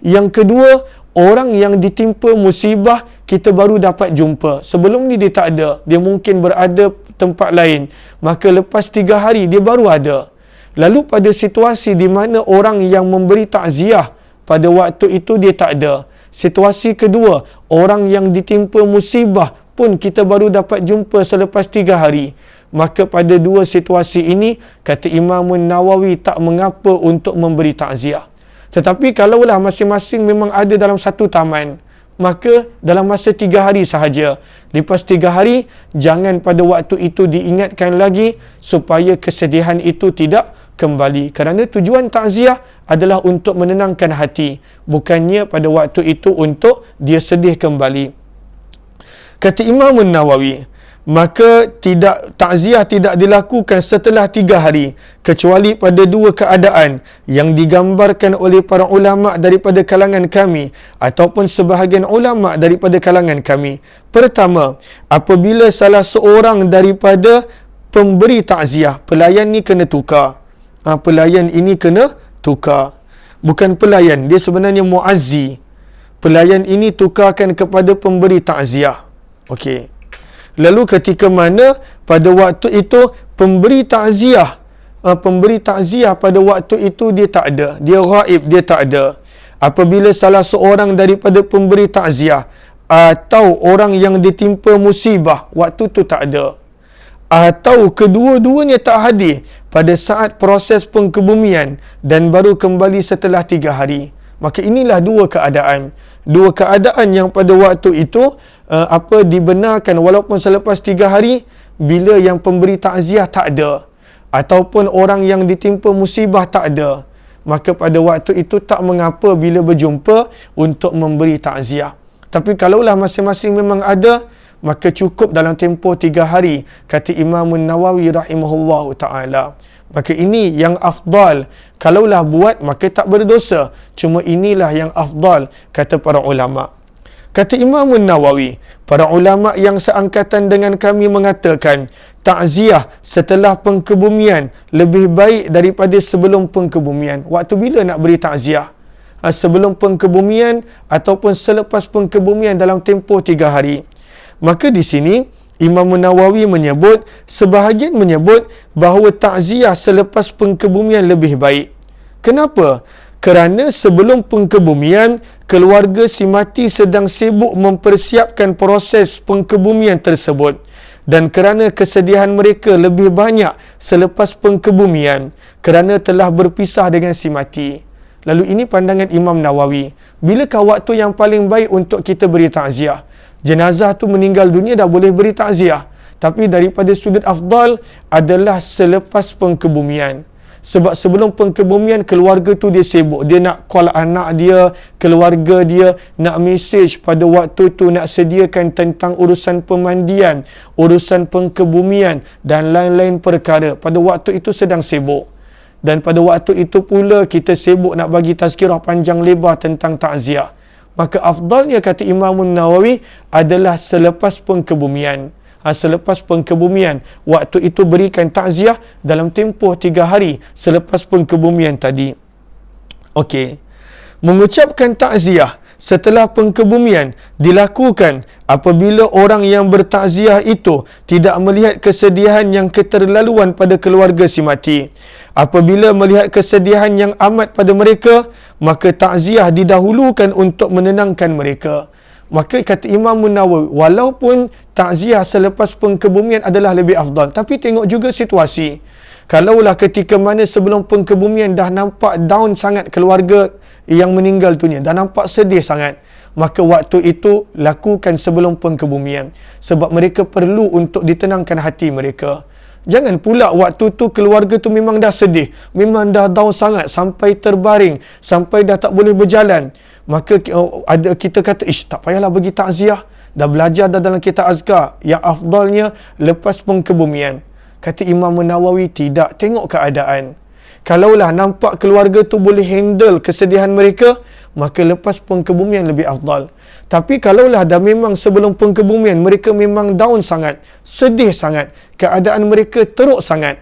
Yang kedua, orang yang ditimpa musibah kita baru dapat jumpa. Sebelum ni dia tak ada, dia mungkin berada tempat lain. Maka lepas 3 hari dia baru ada. Lalu pada situasi di mana orang yang memberi takziah pada waktu itu dia tak ada. Situasi kedua, orang yang ditimpa musibah pun kita baru dapat jumpa selepas 3 hari. Maka pada 2 situasi ini, kata Imam Nawawi tak mengapa untuk memberi takziah. Tetapi kalaulah masing-masing memang ada dalam satu taman, maka dalam masa 3 hari sahaja. Lepas 3 hari, jangan pada waktu itu diingatkan lagi supaya kesedihan itu tidak kembali. Kerana tujuan takziah adalah untuk menenangkan hati, bukannya pada waktu itu untuk dia sedih kembali. Kata Imam Nawawi, maka takziah tidak dilakukan setelah 3 hari kecuali pada 2 keadaan yang digambarkan oleh para ulama daripada kalangan kami ataupun sebahagian ulama daripada kalangan kami. Pertama, apabila salah seorang daripada pemberi takziah, pelayan ni kena tukar. Pelayan ini kena tukar. Bukan pelayan, dia sebenarnya muazzi. Pelayan ini tukarkan kepada pemberi takziah. Okey. Lalu ketika mana pada waktu itu pemberi takziah pada waktu itu dia tak ada, dia ghaib, dia tak ada. Apabila salah seorang daripada pemberi takziah atau orang yang ditimpa musibah waktu tu tak ada, atau kedua-duanya tak hadir pada saat proses pengkebumian dan baru kembali setelah 3 hari, maka inilah 2 keadaan. 2 keadaan yang pada waktu itu dibenarkan walaupun selepas 3 hari bila yang pemberi takziah tak ada ataupun orang yang ditimpa musibah tak ada, maka pada waktu itu tak mengapa bila berjumpa untuk memberi takziah. Tapi kalaulah masing-masing memang ada, maka cukup dalam tempoh 3 hari, kata Imam Nawawi rahimahullahu ta'ala. Maka ini yang afdal. Kalaulah buat, maka tak berdosa. Cuma inilah yang afdal, kata para ulama. Kata Imam Nawawi, para ulama yang seangkatan dengan kami mengatakan, takziah setelah pengkebumian lebih baik daripada sebelum pengkebumian. Waktu bila nak beri takziah? Sebelum pengkebumian ataupun selepas pengkebumian dalam tempoh 3 hari. Maka di sini Imam Nawawi menyebut, sebahagian menyebut bahawa takziah selepas pengkebumian lebih baik. Kenapa? Kerana sebelum pengkebumian, keluarga si mati sedang sibuk mempersiapkan proses pengkebumian tersebut. Dan kerana kesedihan mereka lebih banyak selepas pengkebumian, kerana telah berpisah dengan si mati. Lalu ini pandangan Imam Nawawi. Bilakah waktu yang paling baik untuk kita beri takziah? Jenazah tu meninggal dunia dah boleh beri takziah. Tapi daripada sudut afdal adalah selepas pengkebumian. Sebab sebelum pengkebumian, keluarga tu dia sibuk. Dia nak call anak dia, keluarga dia, nak mesej pada waktu tu, nak sediakan tentang urusan pemandian, urusan pengkebumian dan lain-lain perkara. Pada waktu itu sedang sibuk. Dan pada waktu itu pula kita sibuk nak bagi tazkirah panjang lebar tentang takziah. Maka afdalnya, kata Imam Nawawi, adalah selepas pengkebumian. Selepas pengkebumian, waktu itu berikan takziah dalam tempoh 3 hari selepas pengkebumian tadi. Okey. Mengucapkan takziah setelah pengkebumian dilakukan apabila orang yang bertakziah itu tidak melihat kesedihan yang keterlaluan pada keluarga si mati. Apabila melihat kesedihan yang amat pada mereka, maka takziah didahulukan untuk menenangkan mereka. Maka kata Imam Nawawi, walaupun takziah selepas pengkebumian adalah lebih afdal, tapi tengok juga situasi. Kalaulah ketika mana sebelum pengkebumian dah nampak down sangat keluarga yang meninggal dunia, dah nampak sedih sangat, maka waktu itu lakukan sebelum pengkebumian. Sebab mereka perlu untuk ditenangkan hati mereka. Jangan pula waktu tu keluarga tu memang dah sedih, memang dah down sangat sampai terbaring, sampai dah tak boleh berjalan. Maka kita kata, tak payahlah bagi takziah, dah belajar dah dalam kitab azkar, yang afdalnya lepas pengkebumian. Kata Imam Nawawi, tidak, tengok keadaan. Kalaulah nampak keluarga tu boleh handle kesedihan mereka, maka lepas pengkebumian lebih afdal. Tapi kalaulah dah memang sebelum pengkebumian mereka memang down sangat, sedih sangat, keadaan mereka teruk sangat,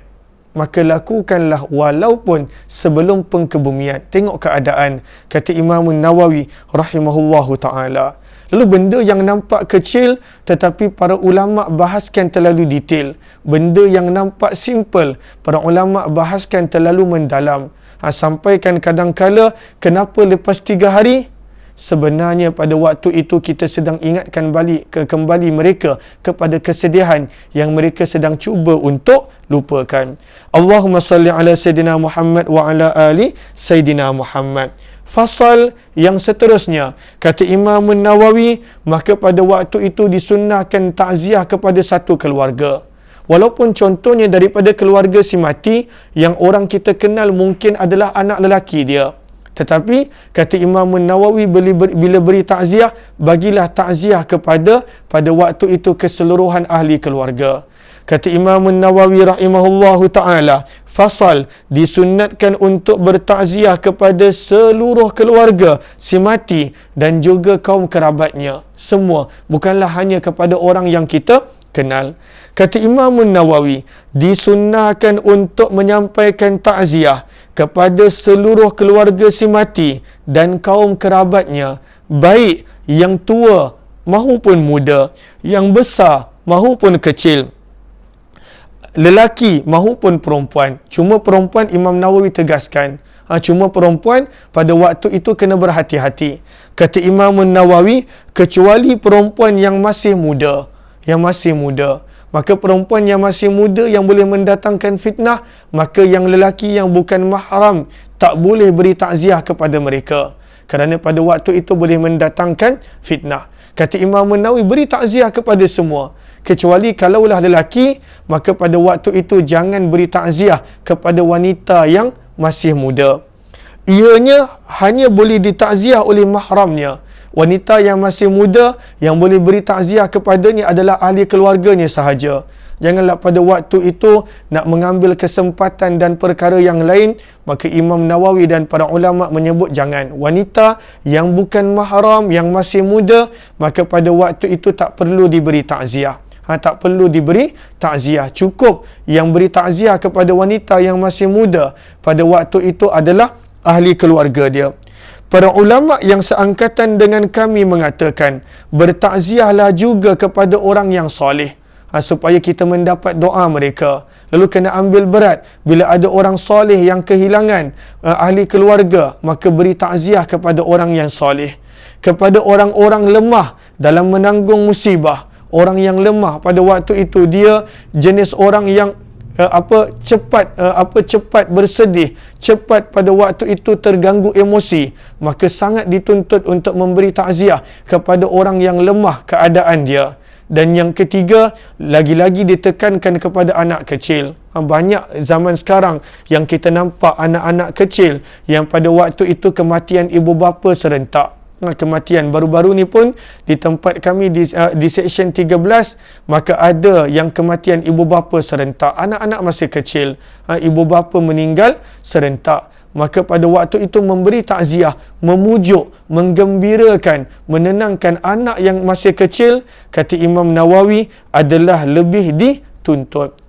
maka lakukanlah walaupun sebelum pengkebumian. Tengok keadaan, kata Imam Nawawi rahimahullahu ta'ala. Lalu benda yang nampak kecil tetapi para ulama bahaskan terlalu detail. Benda yang nampak simple, para ulama bahaskan terlalu mendalam. Sampaikan kadang-kala, kenapa lepas 3 hari? Sebenarnya pada waktu itu kita sedang ingatkan kembali mereka kepada kesedihan yang mereka sedang cuba untuk lupakan. Allahumma salli ala Sayyidina Muhammad wa ala ali Sayyidina Muhammad. Fasal yang seterusnya, kata Imam Nawawi, maka pada waktu itu disunnahkan takziah kepada satu keluarga. Walaupun contohnya daripada keluarga si mati, yang orang kita kenal mungkin adalah anak lelaki dia. Tetapi kata Imam Nawawi, bila beri takziah, bagilah takziah pada waktu itu keseluruhan ahli keluarga. Kata Imam Nawawi rahimahullahu ta'ala, fasal, disunnatkan untuk bertakziah kepada seluruh keluarga si mati dan juga kaum kerabatnya. Semua, bukanlah hanya kepada orang yang kita kenal. Kata Imam Nawawi, disunnahkan untuk menyampaikan takziah kepada seluruh keluarga si mati dan kaum kerabatnya, baik yang tua mahupun muda, yang besar mahupun kecil, lelaki mahupun perempuan. Cuma perempuan Imam Nawawi tegaskan, cuma perempuan pada waktu itu kena berhati-hati. Kata Imam Nawawi, kecuali perempuan yang masih muda. Maka perempuan yang masih muda yang boleh mendatangkan fitnah, maka yang lelaki yang bukan mahram tak boleh beri takziah kepada mereka, kerana pada waktu itu boleh mendatangkan fitnah. Kata Imam Nawawi, beri takziah kepada semua, kecuali kalaulah lelaki, maka pada waktu itu jangan beri takziah kepada wanita yang masih muda. Ianya hanya boleh ditakziah oleh mahramnya. Wanita yang masih muda yang boleh beri takziah kepadanya adalah ahli keluarganya sahaja. Janganlah pada waktu itu nak mengambil kesempatan dan perkara yang lain. Maka Imam Nawawi dan para ulama menyebut jangan. Wanita yang bukan mahram, yang masih muda, maka pada waktu itu tak perlu diberi takziah. Tak perlu diberi takziah. Cukup yang beri takziah kepada wanita yang masih muda pada waktu itu adalah ahli keluarga dia. Para ulama yang seangkatan dengan kami mengatakan, bertakziahlah juga kepada orang yang soleh, supaya kita mendapat doa mereka. Lalu kena ambil berat bila ada orang soleh yang kehilangan ahli keluarga, maka beri takziah kepada orang yang soleh. Kepada orang-orang lemah dalam menanggung musibah, orang yang lemah pada waktu itu dia jenis orang yang cepat bersedih, cepat pada waktu itu terganggu emosi, maka sangat dituntut untuk memberi takziah kepada orang yang lemah keadaan dia. Dan yang ketiga, lagi-lagi ditekankan kepada anak kecil. Banyak zaman sekarang yang kita nampak anak-anak kecil yang pada waktu itu kematian ibu bapa serentak. Kematian baru-baru ni pun di tempat kami di seksyen 13, maka ada yang kematian ibu bapa serentak. Anak-anak masih kecil, ibu bapa meninggal serentak. Maka pada waktu itu memberi takziah, memujuk, menggembirakan, menenangkan anak yang masih kecil, kata Imam Nawawi, adalah lebih dituntut.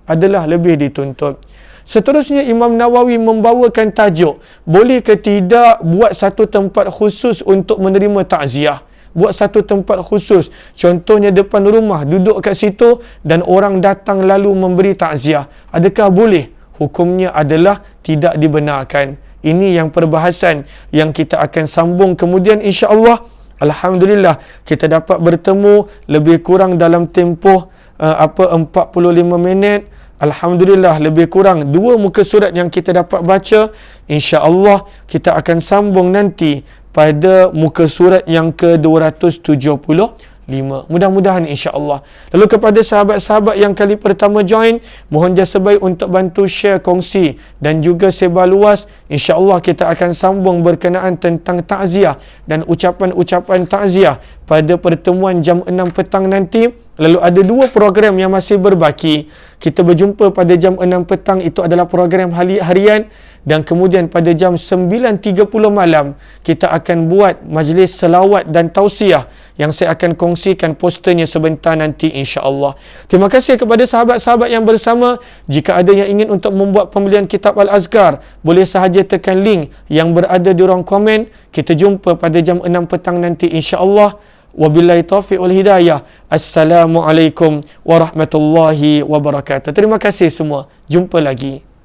Seterusnya Imam Nawawi membawakan tajuk, boleh ke tidak buat satu tempat khusus untuk menerima takziah. Buat satu tempat khusus, contohnya depan rumah, duduk kat situ dan orang datang lalu memberi takziah. Adakah boleh? Hukumnya adalah tidak dibenarkan. Ini yang perbahasan yang kita akan sambung kemudian insya-Allah. Alhamdulillah kita dapat bertemu lebih kurang dalam tempoh 45 minit. Alhamdulillah lebih kurang 2 muka surat yang kita dapat baca. InsyaAllah kita akan sambung nanti pada muka surat yang ke-275. Mudah-mudahan insyaAllah. Lalu kepada sahabat-sahabat yang kali pertama join, mohon jasa baik untuk bantu share, kongsi dan juga sebar luas. InsyaAllah kita akan sambung berkenaan tentang takziah dan ucapan-ucapan takziah pada pertemuan jam 6 petang nanti. Lalu ada 2 program yang masih berbaki. Kita berjumpa pada jam 6 petang, itu adalah program harian. Dan kemudian pada jam 9.30 malam, kita akan buat majlis selawat dan tausiah yang saya akan kongsikan posternya sebentar nanti insya-Allah. Terima kasih kepada sahabat-sahabat yang bersama. Jika ada yang ingin untuk membuat pembelian kitab Al-Azkar, boleh sahaja tekan link yang berada di ruang komen. Kita jumpa pada jam 6 petang nanti insya-Allah. Wabillahi taufiq wal hidayah. Assalamualaikum warahmatullahi wabarakatuh. Terima kasih semua. Jumpa lagi.